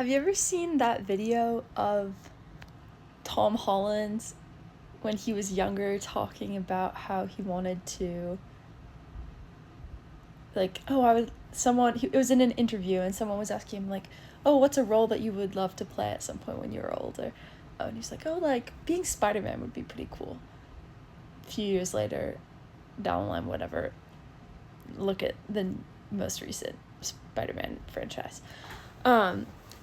Have you ever seen that video of Tom Holland when he was younger talking about how he wanted to, like, it was in an interview and someone was asking him, like, oh, what's a role that you would love to play at some point when you were older? Oh, and he's like, oh, like, being Spider-Man would be pretty cool. A few years later, down the line, whatever, look at the most recent Spider-Man franchise.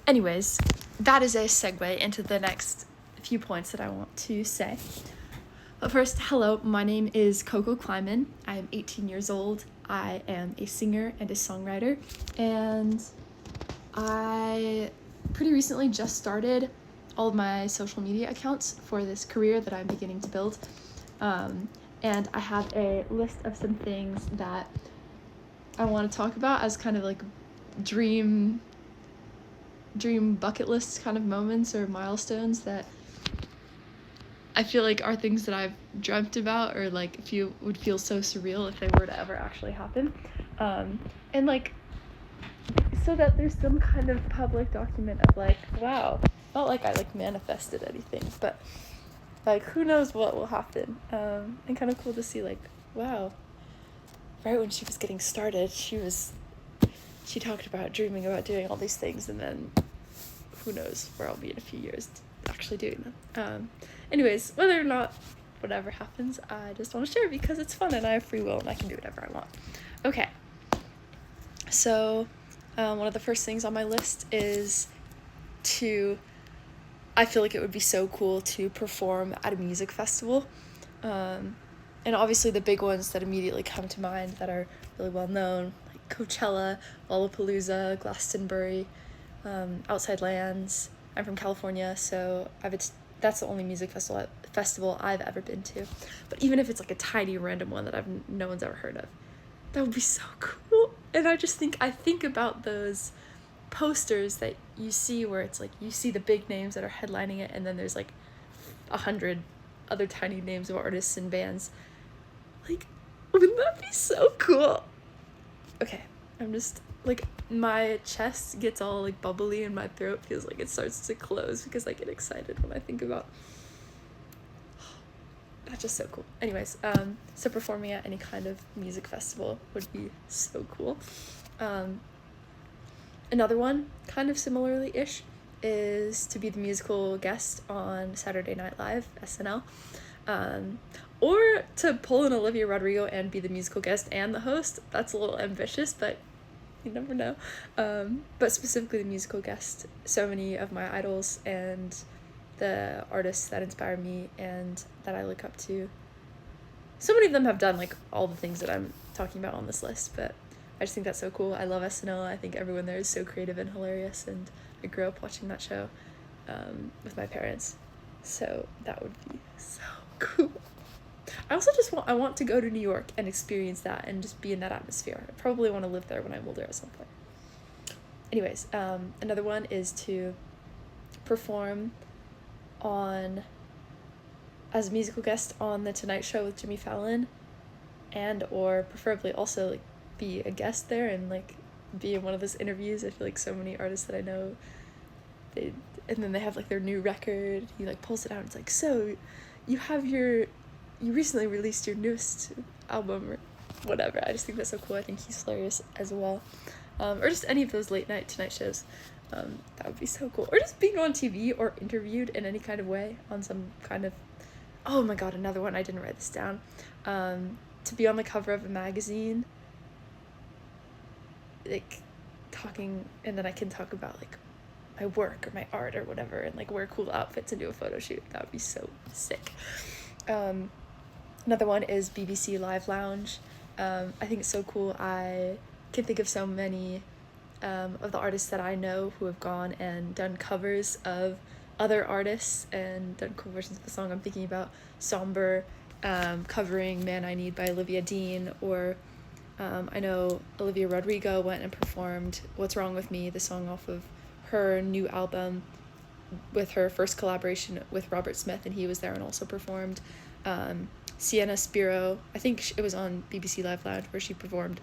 Anyways, that is a segue into the next few points that I want to say. But first, hello, my name is Coco Kleiman. I am 18 years old. I am a singer and a songwriter, and I pretty recently just started all of my social media accounts for this career that I'm beginning to build. And I have a list of some things that I want to talk about as kind of like dream bucket list kind of moments or milestones that I feel like are things that I've dreamt about, or like would feel so surreal if they were to ever actually happen. And like, so that there's some kind of public document of like, wow, not like I like manifested anything, but like who knows what will happen. And kind of cool to see, like, wow, right when she was getting started, she talked about dreaming about doing all these things, and then who knows where I'll be in a few years actually doing them. Anyways, whether or not whatever happens, I just want to share because it's fun and I have free will and I can do whatever I want. Okay, so one of the first things on my list is I feel like it would be so cool to perform at a music festival. And obviously the big ones that immediately come to mind that are really well known, like Coachella, Lollapalooza, Glastonbury, Outside Lands. I'm from California, so that's the only music festival I've ever been to. But even if it's like a tiny random one that no one's ever heard of, that would be so cool. And I think about those posters that you see where it's like you see the big names that are headlining it, and then there's like 100 other tiny names of artists and bands. Like, wouldn't that be so cool? Okay, I'm just like, my chest gets all like bubbly and my throat feels like it starts to close because I get excited when I think about that's just so cool. Anyways, so performing at any kind of music festival would be so cool. Another one, kind of similarly-ish, is to be the musical guest on Saturday Night Live, SNL. Or to pull an Olivia Rodrigo and be the musical guest and the host. That's a little ambitious, but you never know. But specifically the musical guest. So many of my idols and the artists that inspire me and that I look up to, so many of them have done like all the things that I'm talking about on this list, but I just think that's so cool. I love SNL. I think everyone there is so creative and hilarious, and I grew up watching that show with my parents, so that would be so cool. I also I want to go to New York and experience that and just be in that atmosphere. I probably want to live there when I'm older at some point. Anyways, another one is to perform as a musical guest on The Tonight Show with Jimmy Fallon, and or preferably also like be a guest there and like be in one of those interviews. I feel like so many artists that I know, and then they have like their new record, he like pulls it out and it's like, so you recently released your newest album or whatever. I just think that's so cool. I think he's hilarious as well. Or just any of those late night Tonight shows. That would be so cool. Or just being on TV or interviewed in any kind of way on some kind of, oh my god, another one, I didn't write this down. To be on the cover of a magazine, like talking, and then I can talk about like my work or my art or whatever, and like wear cool outfits and do a photo shoot. That would be so sick. Another one is BBC Live Lounge. I think it's so cool. I can think of so many of the artists that I know who have gone and done covers of other artists and done cool versions of the song. I'm thinking about Somber covering Man I Need by Olivia Dean, or I know Olivia Rodrigo went and performed What's Wrong With Me, the song off of her new album, with her first collaboration with Robert Smith, and he was there and also performed. Sienna Spiro, I think it was on BBC Live Lounge where she performed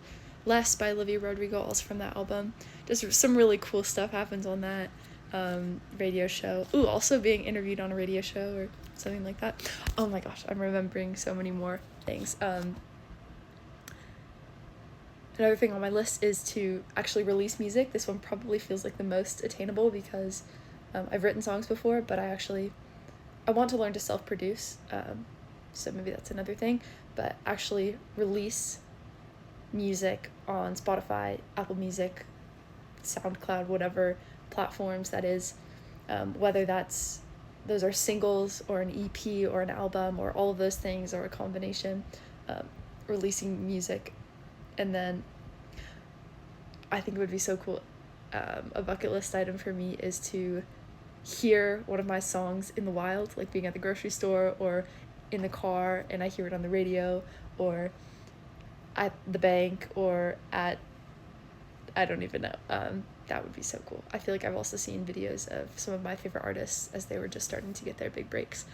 Less by Olivia Rodrigo, also from that album. Just some really cool stuff happens on that. radio show. Ooh, also being interviewed on a radio show or something like that. Oh my gosh, I'm remembering so many more things. Another thing on my list is to actually release music. This one probably feels like the most attainable because I've written songs before, but I want to learn to self-produce, so maybe that's another thing, but actually release music on Spotify, Apple Music, SoundCloud, whatever platforms that is, whether those are singles or an EP or an album or all of those things or a combination, releasing music. And then I think it would be so cool, a bucket list item for me is to hear one of my songs in the wild, like being at the grocery store or in the car and I hear it on the radio or at the bank or at, I don't even know. That would be so cool. I feel like I've also seen videos of some of my favorite artists as they were just starting to get their big breaks,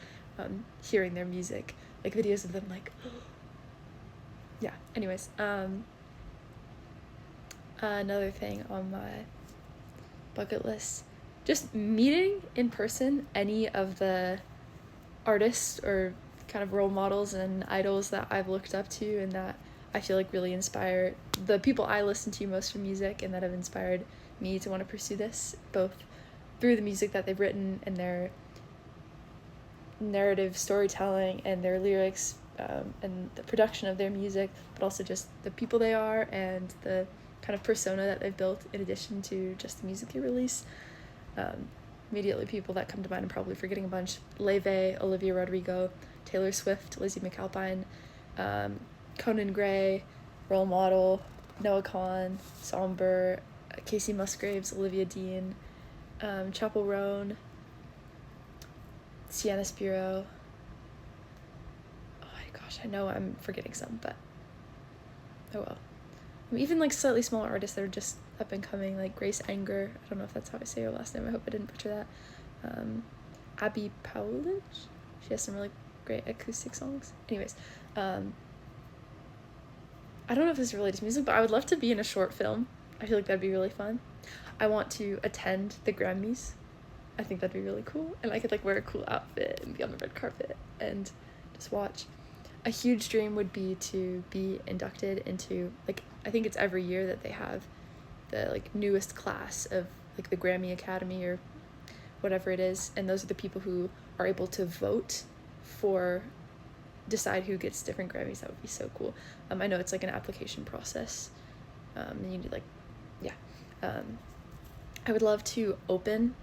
hearing their music, like videos of them like, yeah, anyways. Another thing on my bucket list, just meeting in person any of the artists or kind of role models and idols that I've looked up to and that I feel like really inspire the people I listen to most for music and that have inspired me to want to pursue this, both through the music that they've written and their narrative storytelling and their lyrics, and the production of their music, but also just the people they are and the kind of persona that they've built in addition to just the music they release. Immediately people that come to mind, I'm probably forgetting a bunch: Leve, Olivia Rodrigo, Taylor Swift, Lizzie McAlpine, Conan Gray, Role Model, Noah Kahan, Somber, Casey Musgraves, Olivia Dean, Chappell Roan, Sienna Spiro. Oh my gosh, I know I'm forgetting some, but oh well. Even like slightly smaller artists that are just up and coming, like Grace Anger. I don't know if that's how I say her last name. I hope I didn't butcher that. Abby Powledge. She has some really great acoustic songs. Anyways, I don't know if this is related to music, but I would love to be in a short film. I feel like that'd be really fun. I want to attend the Grammys. I think that'd be really cool. And I could like wear a cool outfit and be on the red carpet and just watch. A huge dream would be to be inducted into, like, I think it's every year that they have the like newest class of like the Grammy Academy or whatever it is, and those are the people who are able to vote for, decide who gets different Grammys. That would be so cool. I know it's like an application process, and you need like, yeah. I would love to open,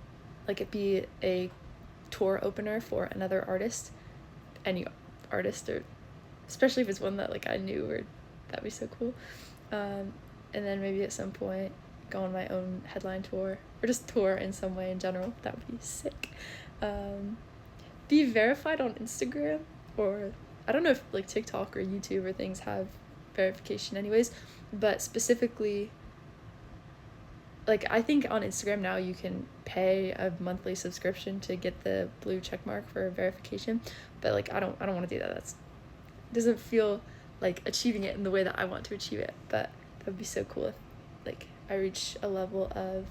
like it be a tour opener for another artist, any artist, or especially if it's one that like I knew, or that'd be so cool. And then maybe at some point go on my own headline tour or just tour in some way in general. That would be sick. Be verified on Instagram, or I don't know if like TikTok or YouTube or things have verification anyways, but specifically like I think on Instagram now you can pay a monthly subscription to get the blue check mark for verification, but like I don't want to do that. That's doesn't feel like achieving it in the way that I want to achieve it, but that would be so cool if like I reach a level of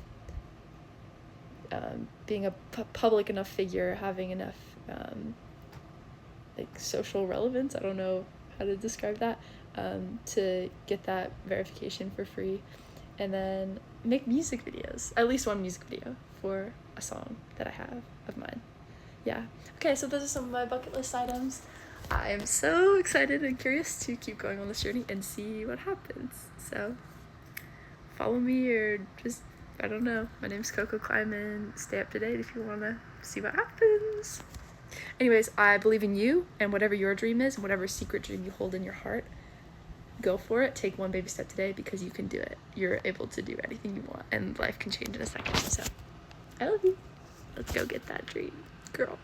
being a public enough figure, having enough like social relevance, I don't know how to describe that, to get that verification for free, and then make music videos, at least one music video for a song that I have of mine. Yeah, okay, so those are some of my bucket list items. I am so excited and curious to keep going on this journey and see what happens. So follow me, or just, I don't know. My name's Coco Kleiman. Stay up to date if you want to see what happens. Anyways, I believe in you, and whatever your dream is, and whatever secret dream you hold in your heart, go for it. Take one baby step today, because you can do it. You're able to do anything you want, and life can change in a second. So I love you. Let's go get that dream, girl.